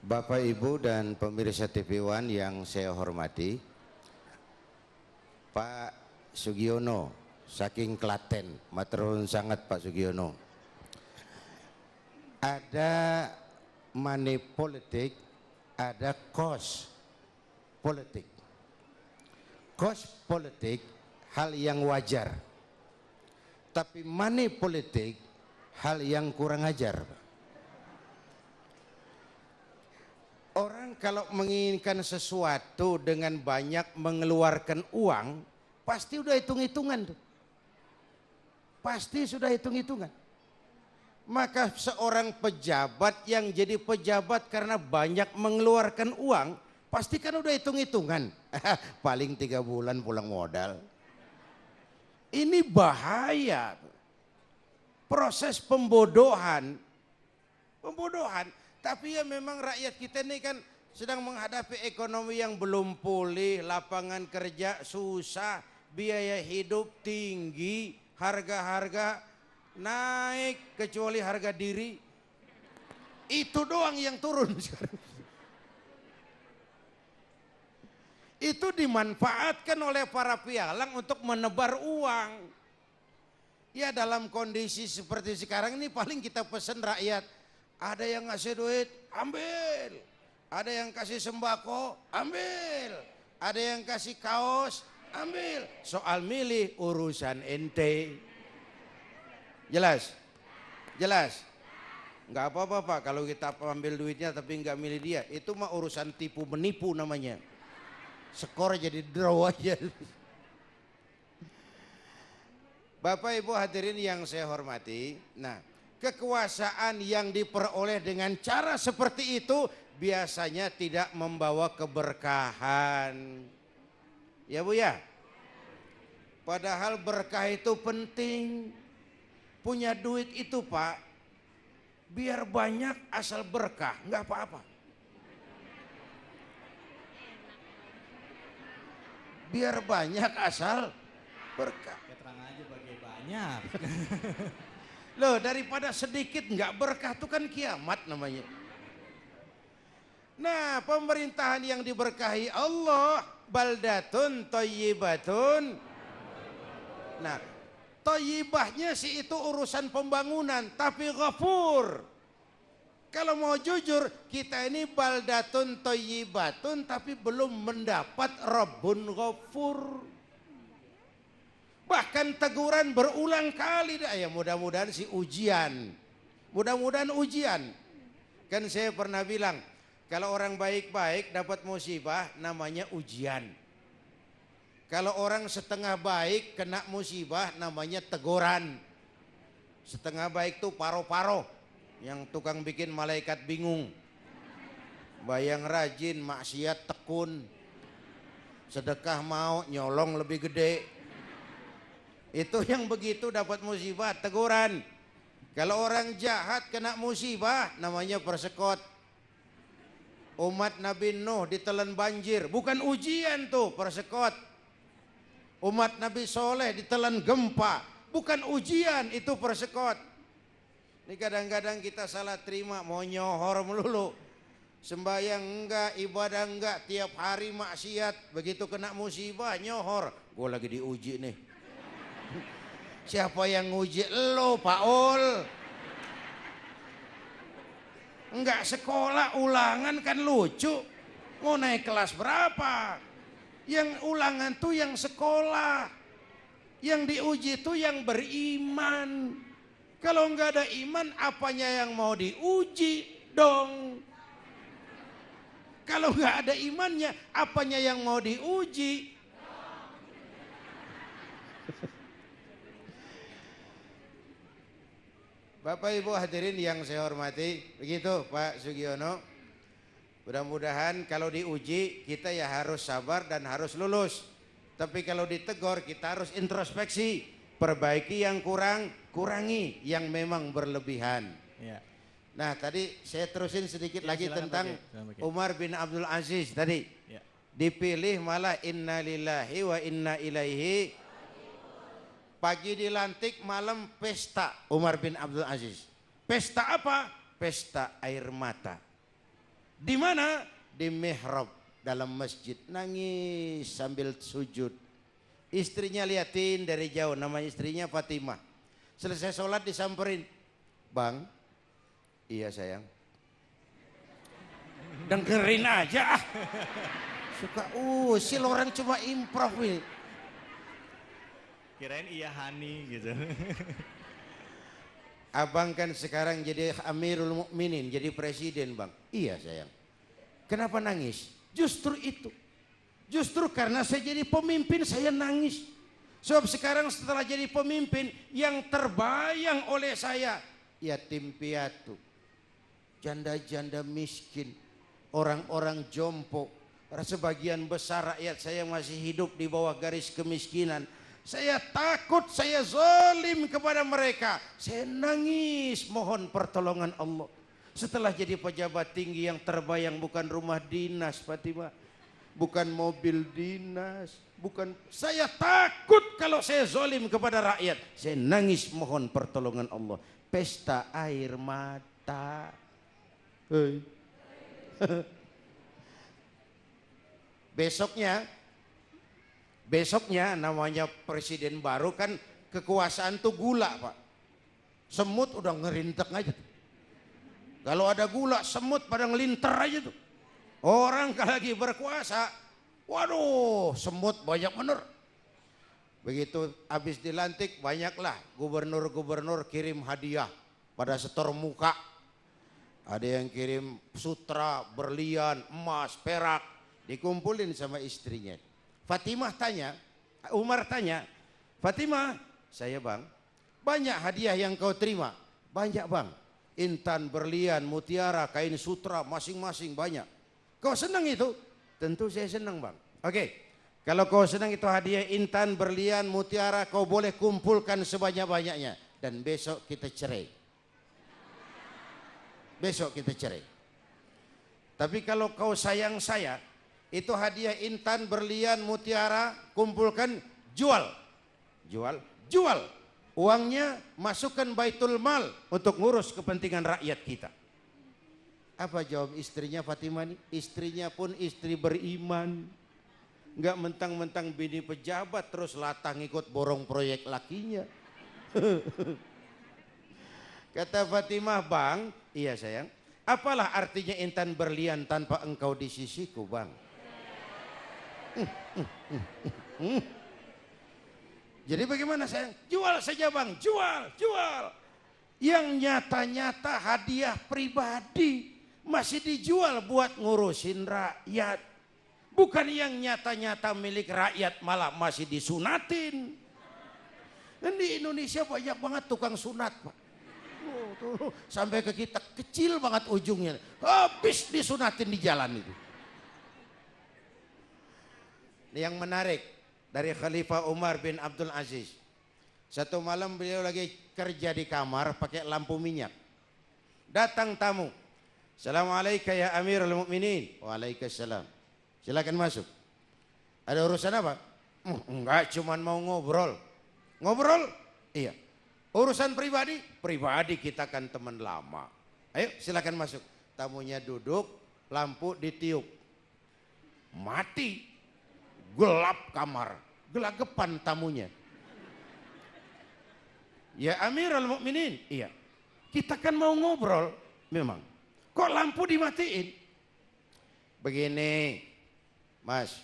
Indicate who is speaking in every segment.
Speaker 1: Bapak, Ibu, dan pemirsa TV One yang saya hormati, Pak Sugiono, saking Klaten, maturun sangat Pak Sugiono. Ada money politik, ada cost politik. Cost politik hal yang wajar, tapi money politik hal yang kurang ajar. Orang kalau menginginkan sesuatu dengan banyak mengeluarkan uang, pasti udah hitung-hitungan tuh. Pasti sudah hitung-hitungan. Maka seorang pejabat yang jadi pejabat karena banyak mengeluarkan uang, pasti kan udah hitung-hitungan. Paling 3 bulan pulang modal. Ini bahaya. Proses pembodohan. Tapi ya memang rakyat kita ini kan sedang menghadapi ekonomi yang belum pulih, lapangan kerja susah, biaya hidup tinggi, harga-harga naik kecuali harga diri. Itu doang yang turun sekarang. Itu dimanfaatkan oleh para pialang untuk menebar uang. Ya dalam kondisi seperti sekarang ini paling kita pesan rakyat. Ada yang ngasih duit, ambil. Ada yang kasih sembako, ambil. Ada yang kasih kaos, ambil. Soal milih urusan ente. Jelas? Jelas? Enggak apa-apa Pak kalau kita ambil duitnya tapi enggak milih dia. Itu mah urusan tipu menipu namanya. Skor jadi draw aja. Bapak Ibu hadirin yang saya hormati. Nah, kekuasaan yang diperoleh dengan cara seperti itu biasanya tidak membawa keberkahan. Ya Bu ya? Padahal berkah itu penting. Punya duit itu Pak, biar banyak asal berkah, nggak apa-apa. Biar banyak asal berkah.
Speaker 2: Terang aja bagi banyak.
Speaker 1: Loh daripada sedikit nggak berkah itu kan kiamat namanya. Nah pemerintahan yang diberkahi Allah, baldatun thayyibatun. Nah thayyibahnya sih itu urusan pembangunan, tapi ghafur. Kalau mau jujur kita ini baldatun thayyibatun tapi belum mendapat Rabbun ghafur. Bahkan teguran berulang kali dah. Ya mudah-mudahan sih ujian. Mudah-mudahan ujian. Kan saya pernah bilang, kalau orang baik-baik dapat musibah namanya ujian. Kalau orang setengah baik kena musibah namanya teguran. Setengah baik tuh paro-paro. Yang tukang bikin malaikat bingung. Bayang rajin, maksiat tekun. Sedekah mau, nyolong lebih gede. Itu yang begitu dapat musibah, teguran. Kalau orang jahat kena musibah namanya persekot. Umat Nabi Nuh ditelan banjir, bukan ujian tuh persekot. Umat Nabi Soleh ditelan gempa, bukan ujian itu persekot. Ini kadang-kadang kita salah terima, mau nyohor melulu. Sembahyang enggak, ibadah enggak, tiap hari maksiat. Begitu kena musibah nyohor, gue lagi diuji nih. Siapa yang nguji? Lo Pak Ul. Enggak sekolah ulangan kan lucu. Mau naik kelas berapa? Yang ulangan tuh yang sekolah. Yang diuji tuh yang beriman. Kalau enggak ada iman apanya yang mau diuji dong? Kalau enggak ada imannya apanya yang mau diuji? Bapak Ibu hadirin yang saya hormati, begitu Pak Sugiono. Mudah-mudahan kalau diuji kita ya harus sabar dan harus lulus. Tapi kalau ditegur kita harus introspeksi, perbaiki yang kurang, kurangi yang memang berlebihan.
Speaker 2: Ya.
Speaker 1: Nah tadi saya terusin sedikit
Speaker 2: Ya,
Speaker 1: lagi tentang
Speaker 2: Pak.
Speaker 1: Umar bin Abdul Aziz tadi.
Speaker 2: Ya.
Speaker 1: Dipilih malah inna lillahi wa inna ilaihi. Pagi dilantik, malam pesta Umar bin Abdul Aziz. Pesta apa? Pesta air mata. Di mana? Di mihrab dalam masjid, nangis sambil sujud. Istrinya liatin dari jauh, nama istrinya Fatimah. Selesai sholat disamperin, "Bang." "Iya sayang." Dengerin aja ah. Suka usil orang, cuma improv nih.
Speaker 2: Kirain iya Hani gitu.
Speaker 1: "Abang kan sekarang jadi Amirul Mukminin, jadi presiden bang." "Iya sayang." "Kenapa nangis?" "Justru itu. Justru karena saya jadi pemimpin saya nangis. Sebab sekarang setelah jadi pemimpin yang terbayang oleh saya yatim piatu, janda-janda miskin, orang-orang jompo. Sebagian besar rakyat saya masih hidup di bawah garis kemiskinan. Saya takut saya zalim kepada mereka. Saya nangis mohon pertolongan Allah. Setelah jadi pejabat tinggi yang terbayang bukan rumah dinas Fatimah, bukan mobil dinas, bukan. Saya takut kalau saya zalim kepada rakyat. Saya nangis mohon pertolongan Allah. Pesta air mata. Hei. Besoknya namanya presiden baru kan kekuasaan tuh gula pak. Semut udah ngerintek aja tuh. Kalau ada gula semut pada ngelinter aja tuh. Orang kalau lagi berkuasa, waduh semut banyak bener. Begitu habis dilantik banyaklah gubernur-gubernur kirim hadiah pada setor muka. Ada yang kirim sutra, berlian, emas, perak, dikumpulin sama istrinya. Fatimah tanya, Umar tanya, "Fatimah, saya bang, banyak hadiah yang kau terima?" "Banyak bang, intan, berlian, mutiara, kain sutra, masing-masing banyak." "Kau senang itu?" "Tentu saya senang bang." "Oke, kalau kau senang itu hadiah intan, berlian, mutiara, kau boleh kumpulkan sebanyak-banyaknya. Dan besok kita cerai. Besok kita cerai. Tapi kalau kau sayang saya, itu hadiah intan, berlian, mutiara, kumpulkan, jual." Jual. Uangnya masukkan baitul mal untuk ngurus kepentingan rakyat kita. Apa jawab istrinya Fatimah nih? Istrinya pun istri beriman. Enggak mentang-mentang bini pejabat terus latah ngikut borong proyek lakinya. Kata Fatimah, "Bang." "Iya sayang." "Apalah artinya intan berlian tanpa engkau di sisiku bang?" Jadi bagaimana sayang? "Jual saja bang, jual. Yang nyata-nyata hadiah pribadi masih dijual buat ngurusin rakyat. Bukan yang nyata-nyata milik rakyat malah masih disunatin." Dan di Indonesia banyak banget tukang sunat pak. Tuh, sampai ke kita kecil banget ujungnya, habis disunatin di jalan itu. Yang menarik dari Khalifah Umar bin Abdul Aziz, satu malam beliau lagi kerja di kamar pakai lampu minyak. Datang tamu, "Assalamualaikum ya Amirul Mukminin." "Waalaikumsalam." "Silakan masuk." "Ada urusan apa?" "Enggak, cuman mau ngobrol." "Ngobrol?" "Iya." "Urusan pribadi?" "Pribadi, kita kan teman lama." "Ayo silakan masuk." Tamunya duduk, lampu ditiup, mati, gelap kamar, gelagapan tamunya. "Ya Amirul Mukminin." "Iya." "Kita kan mau ngobrol." "Memang." "Kok lampu dimatiin?" "Begini Mas,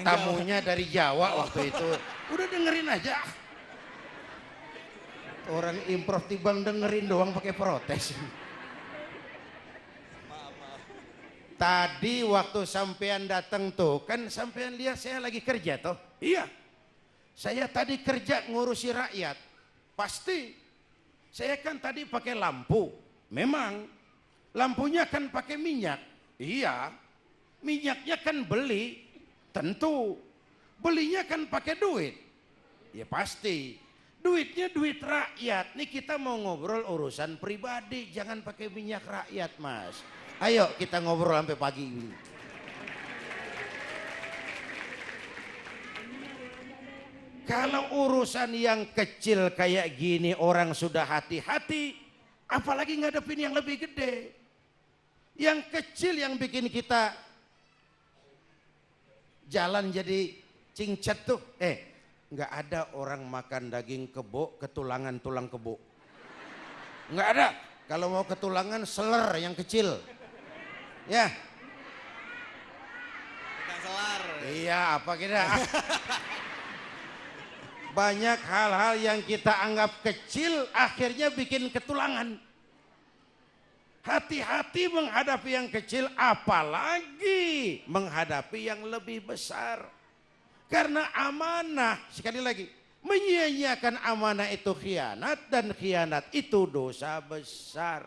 Speaker 1: tamunya dari Jawa waktu itu." "Udah dengerin aja." Orang improv tibang dengerin doang pakai protes. "Tadi waktu sampean datang tuh, kan sampean lihat saya lagi kerja toh?" "Iya." "Saya tadi kerja ngurusi rakyat." "Pasti. Saya kan tadi pakai lampu." "Memang. Lampunya kan pakai minyak." "Iya." "Minyaknya kan beli." "Tentu." "Belinya kan pakai duit." "Ya pasti. Duitnya duit rakyat. Nih kita mau ngobrol urusan pribadi, jangan pakai minyak rakyat mas. Ayo kita ngobrol sampai pagi ini." Kalau urusan yang kecil kayak gini orang sudah hati-hati, apalagi ngadepin yang lebih gede. Yang kecil yang bikin kita jalan jadi cingcet tuh. Nggak ada orang makan daging kebo ketulangan tulang kebo. Nggak ada. Kalau mau ketulangan seler yang kecil. Ya.
Speaker 2: Ikan selar.
Speaker 1: Iya, apa kita? Banyak hal-hal yang kita anggap kecil akhirnya bikin ketulangan. Hati-hati menghadapi yang kecil, apalagi menghadapi yang lebih besar. Karena amanah, sekali lagi, menyia-nyiakan amanah itu khianat, dan khianat itu dosa besar.